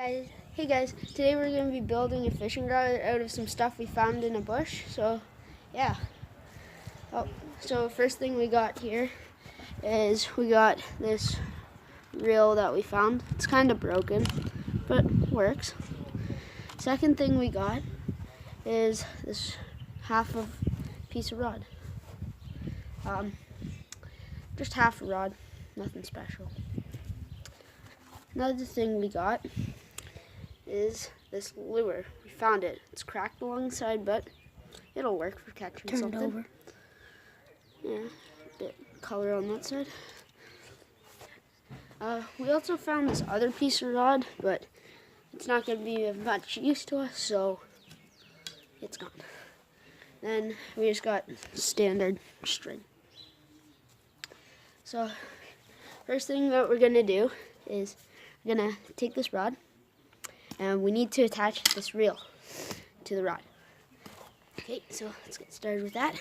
Hey guys, today we're going to be building a fishing rod out of some stuff we found in a bush. So, yeah. So first thing we got here is we got this reel that we found. It's kind of broken, but works. Second thing we got is this half of piece of rod. Just half a rod, nothing special. Another thing we got is this lure. We found it. It's cracked alongside, but it'll work for catching something. Turn it over. Yeah, a bit color on that side. We also found this other piece of rod, but it's not going to be of much use to us, so it's gone. Then we just got standard string. So first thing that we're going to do is we're going to take this rod, and we need to attach this reel to the rod. Okay, so let's get started with that.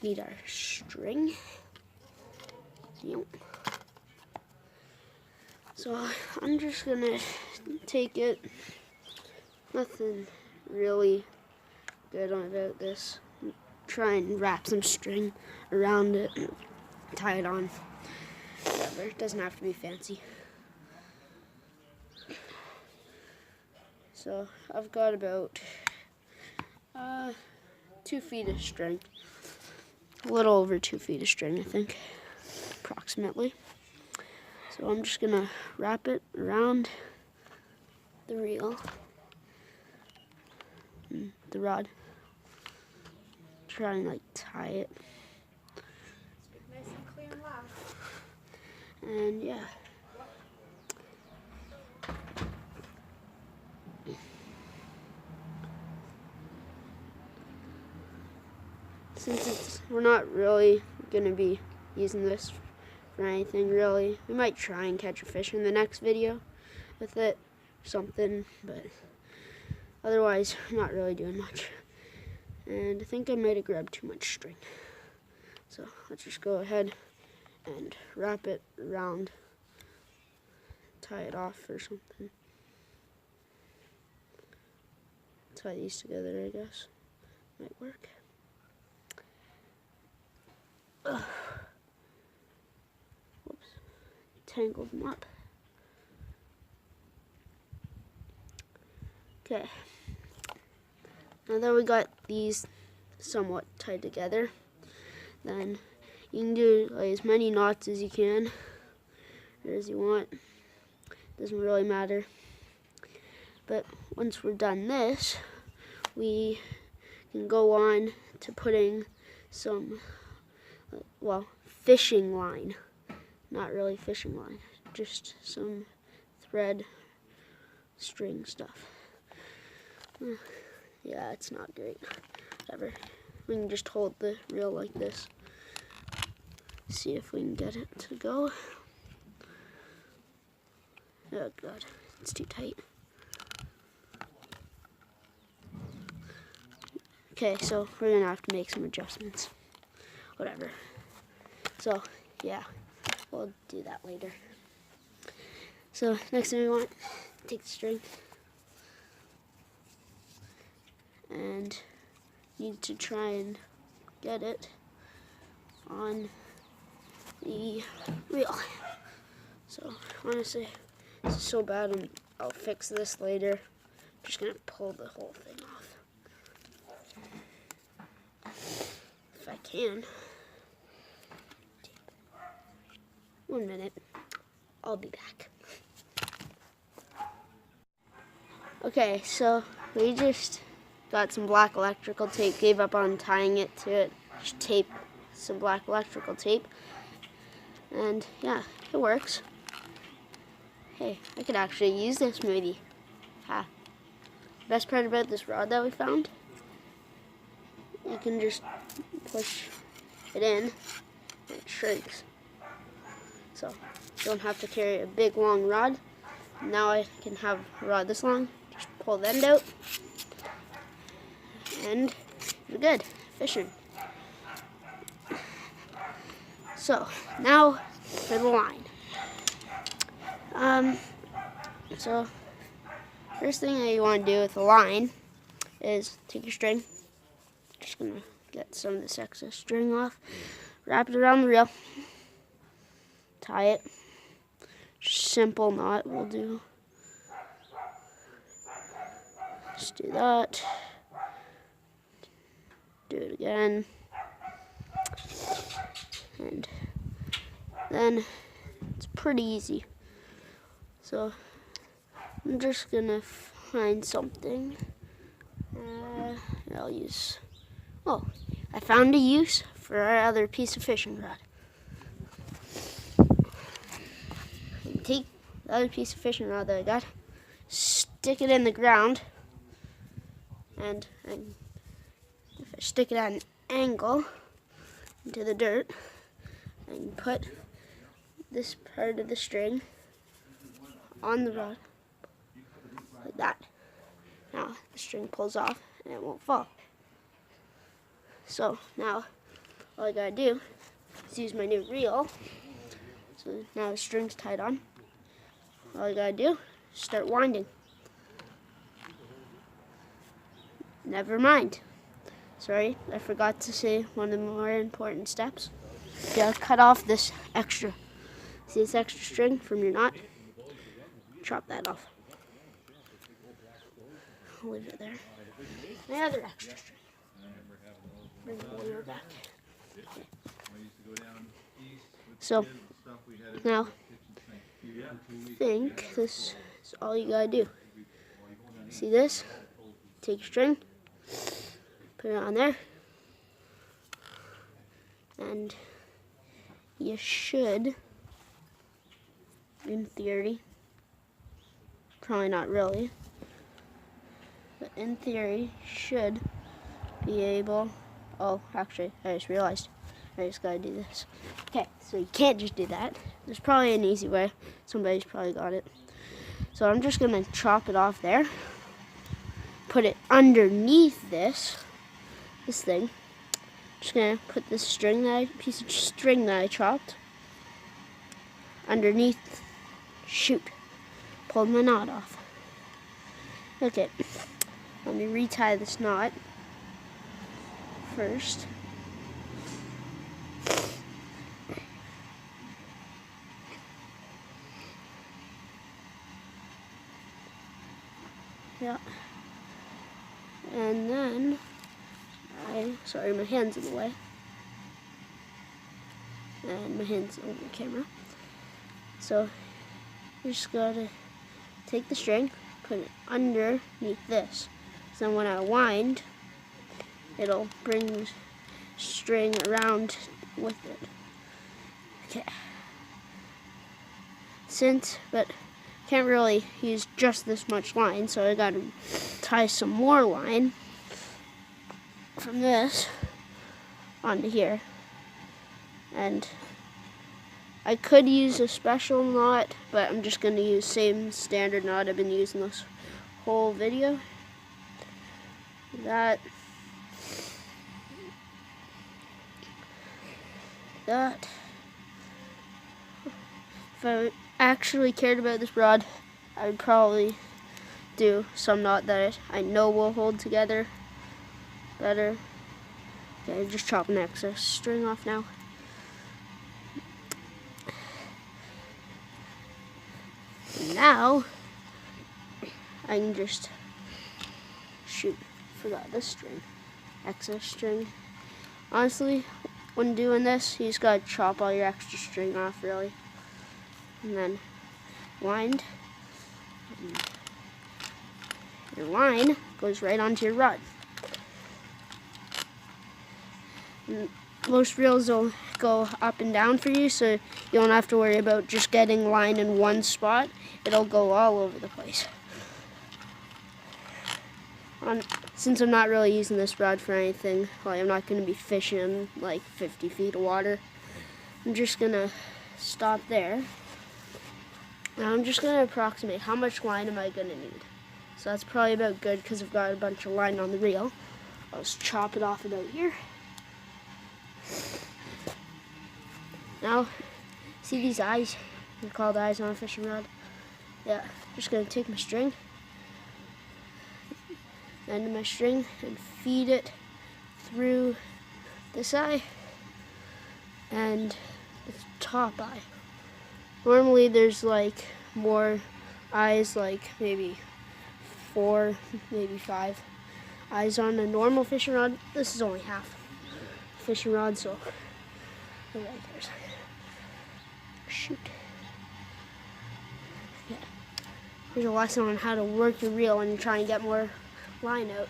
Need our string. Yep. So I'm just gonna take it. Nothing really good about this. Try and wrap some string around it and tie it on. Whatever, it doesn't have to be fancy. So I've got about 2 feet of string. A little over 2 feet of string, I think, approximately. So I'm just gonna wrap it around the reel, and the rod. Try and tie it. Nice and clear and loud. And yeah. Since we're not really gonna be using this for anything really, we might try and catch a fish in the next video with it, something, but otherwise I'm not really doing much. And I think I might have grabbed too much string. So let's just go ahead and wrap it around, tie it off or something. Tie these together, I guess. Might work. Ugh. Whoops. Tangled them up. Okay. Now that we got these somewhat tied together, then you can do as many knots as you can, or as you want. Doesn't really matter. But once we're done this, we can go on to putting some, fishing line. Not really fishing line, just some thread, string stuff. Yeah, it's not great. Whatever. We can just hold the reel like this. See if we can get it to go. Oh god, it's too tight. Okay, so we're gonna have to make some adjustments. Whatever. So, yeah, we'll do that later. So, next thing we want, take the string. And need to try and get it on the reel. So, honestly, this is so bad, I'll fix this later. I'm just gonna pull the whole thing off. If I can. 1 minute. I'll be back. Okay, so we just got some black electrical tape, gave up on tying it to it, just tape some black electrical tape, and yeah, it works. Hey, I could actually use this maybe. Ha. Best part about this rod that we found, you can just push it in and it shrinks. So you don't have to carry a big long rod. Now I can have a rod this long, just pull the end out, and you're good fishing. So now for the line. So First thing that you want to do with the line is take your string. Just gonna get some of this excess string off. Wrap it around the reel. Tie it. Simple knot will do. Just do that. Do it again. And then it's pretty easy. So I'm just gonna find something. I'll use, oh, I found a use for our other piece of fishing rod. Take the other piece of fishing rod that I got, stick it in the ground, and if I stick it at an angle into the dirt, I can put this part of the string on the rod like that. Now the string pulls off and it won't fall. So now all I gotta do is use my new reel. So now the string's tied on. All I gotta do is start winding. Never mind. Sorry, I forgot to say one of the more important steps. You gotta cut off this extra. See this extra string from your knot? Chop that off. I'll leave it there. My other extra string. Bring the wheel back. Okay. So now I think this is all you gotta do. See this? Take your string, put it on there, and you should, in theory, probably not really, but in theory, should be able, oh, actually, I just realized, I just gotta do this. Okay, so you can't just do that. There's probably an easy way. Somebody's probably got it. So I'm just gonna chop it off there, put it underneath this thing. Just gonna put this piece of string that I chopped underneath. Shoot, pulled my knot off. Okay, let me retie this knot first. Yeah. And then, sorry, my hand's in the way. And my hand's on the camera. So, you just gotta take the string, put it underneath this. So when I wind, it'll bring the string around with it. Okay. But can't really use just this much line, so I gotta tie some more line from this onto here. And I could use a special knot, but I'm just gonna use same standard knot I've been using this whole video. That. If I actually cared about this rod, I would probably do some knot that I know will hold together better. Okay, just chopping excess string off now. Now I can just forgot this string, excess string. Honestly, when doing this, you just gotta chop all your extra string off, really, and then wind. And your line goes right onto your rod. And most reels will go up and down for you, so you don't have to worry about just getting line in one spot. It'll go all over the place. Since I'm not really using this rod for anything, like I'm not going to be fishing like 50 feet of water, I'm just going to stop there. Now I'm just going to approximate how much line am I going to need. So that's probably about good because I've got a bunch of line on the reel. I'll just chop it off about here. Now, see these eyes? They're called eyes on a fishing rod. Yeah, just going to take my string, end of my string and feed it through this eye and the top eye. Normally there's like more eyes, like maybe 4, maybe 5 eyes on a normal fishing rod. This is only half fishing rod, so nobody cares. Shoot. Yeah. Here's a lesson on how to work your reel when you're trying to get more line out.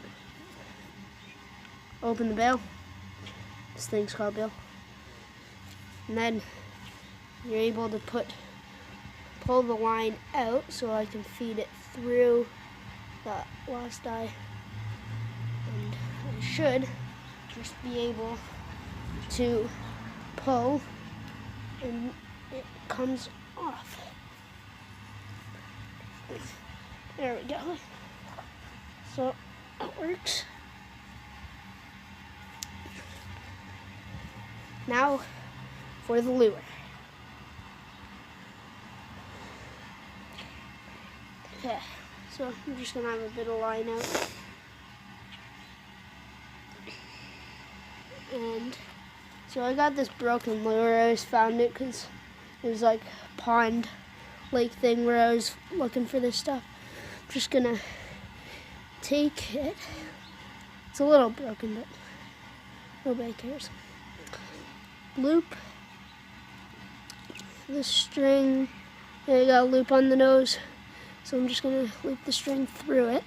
Open the bail. This thing's called bail. And then you're able to pull the line out so I can feed it through the last eye. And I should just be able to pull and it comes off. There we go. So it works. Now for the lure. Okay, so I'm just gonna have a bit of line out. And so I got this broken lure. I just found it because there's like a pond lake thing where I was looking for this stuff. I'm just gonna take it. It's a little broken, but nobody cares. Loop the string. There, you got a loop on the nose. So I'm just gonna loop the string through it.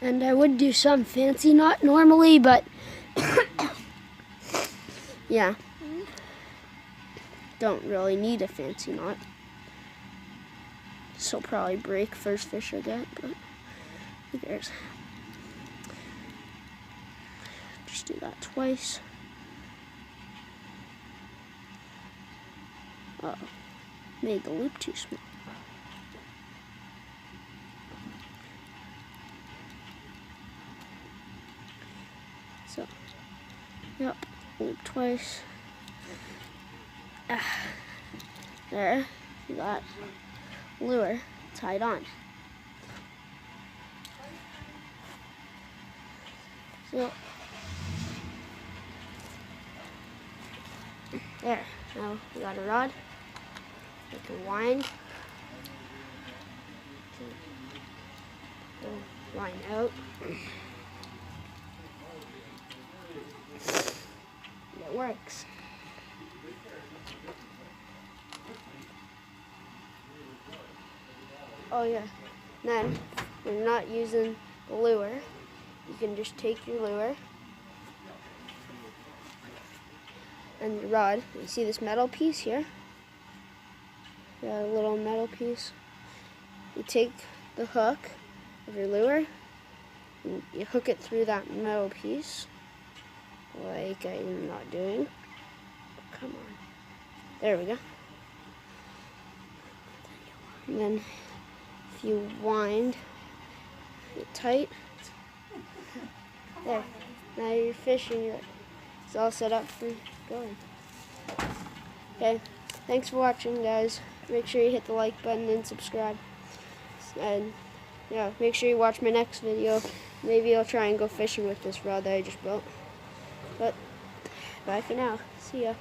And I would do some fancy knot normally, but yeah, don't really need a fancy knot. This will probably break first fish I get, but who cares? Just do that twice. Uh-oh, made the loop too small. So, yep, loop twice. There, you got lure tied on. So, there, now we got a rod. We can wind. Line out. It works. Oh yeah, then when you're not using the lure, you can just take your lure and your rod. You see this metal piece here? Yeah, a little metal piece. You take the hook of your lure and you hook it through that metal piece, like I'm not doing. Come on. There we go. And then if you wind it tight, there. Now you're fishing. It's all set up for going. Okay. Thanks for watching, guys. Make sure you hit the like button and subscribe. And yeah, make sure you watch my next video. Maybe I'll try and go fishing with this rod that I just built. But bye for now. See ya.